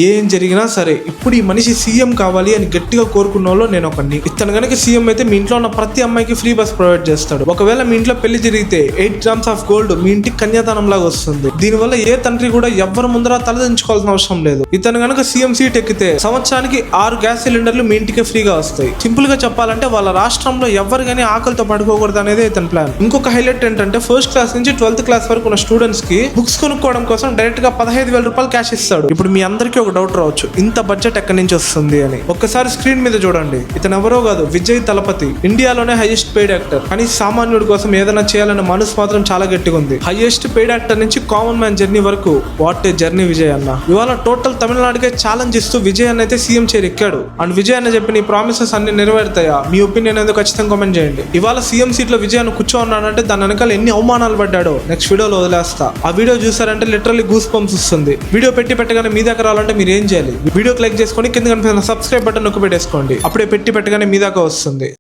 ఏం జరిగినా సరే ఇప్పుడు ఈ మనిషి సీఎం కావాలి అని గట్టిగా కోరుకున్న వాళ్ళు నేను ఒకరిని. ఇతను గనక సీఎం అయితే మీ ఇంట్లో ఉన్న ప్రతి అమ్మాయికి ఫ్రీ బస్ ప్రొవైడ్ చేస్తాడు. ఒకవేళ మీ ఇంట్లో పెళ్లి జరిగితే 8 grams ఆఫ్ గోల్డ్ మీ ఇంటికి కన్యాదానం లాగా వస్తుంది. దీనివల్ల ఏ తండ్రి కూడా ఎవ్వరి ముందర తలదించుకోవాల్సిన అవసరం లేదు. ఇతను గనక సీఎం సీట్ ఎక్కితే సంవత్సరానికి 6 గ్యాస్ సిలిండర్లు మీ ఇంటికి ఫ్రీగా వస్తాయి. సింపుల్ గా చెప్పాలంటే వాళ్ళ రాష్ట్రంలో ఎవరు గానీ ఆకలితో పడుకోకూడదు అనేది ఇతని ప్లాన్. ఇంకొక హైలైట్ ఏంటంటే ఫస్ట్ క్లాస్ నుంచి 12th క్లాస్ వరకు ఉన్న స్టూడెంట్స్ కి బుక్స్ కొనుక్కోవడం కోసం డైరెక్ట్ గా 15,000 రూపాయలు క్యాష్ ఇస్తాడు. ఇప్పుడు మీ అందరికీ ఒక డౌట్ రావచ్చు, ఇంత బడ్జెట్ ఎక్కడి నుంచి వస్తుంది అని. ఒక్కసారి స్క్రీన్ మీద చూడండి. ఇతను ఎవరో కాదు, విజయ్ తలపతి. ఇండియాలోనే హైయెస్ట్ పెయిడ్ యాక్టర్. కానీ సామాన్యుడి కోసం ఏదైనా చేయాలన్న మనసు మాత్రం చాలా గట్టిగా ఉంది. హైయెస్ట్ పెయిడ్ యాక్టర్ నుంచి కామన్ మ్యాన్ జర్నీ వరకు వాట్ ఏ జర్నీ విజయ్ అన్న. ఇవాళ టోటల్ తమిళనాడుకే ఛాలెంజ్ ఇస్తూ విజయ్ అన్న అయితే సీఎం చైర్ ఎక్కాడు. అండ్ విజయ్ అన్న చెప్పిన ఈ ప్రామిసెస్ అన్ని నెరవేరుతాయా? మీ ఒపీనియన్ ఏదో ఖచ్చితంగా కామెంట్ చేయండి. ఇవాళ సీఎం సీట్ లో విజయ్ అన్న కూర్చోన్నాడంటే దాని వెనకాల ఎన్ని అవమానాలు పడ్డాడో నెక్స్ట్ వీడియోలో వదిలేస్తా. ఆ వీడియో చూసారంటే లిటరల్లీ గూస్ బంప్స్ వస్తుంది. వీడియో పెట్టగానే మీ దగ్గర రావాలంటే మీరు ఏం చేయాలి? వీడియోకి లైక్ చేసుకొని కింద కనిపిస్తున్న సబ్స్క్రైబ్ బటన్ నొక్కి పెట్టేసుకోండి. అప్పుడే పెట్టగానే మీ దాకా వస్తుంది.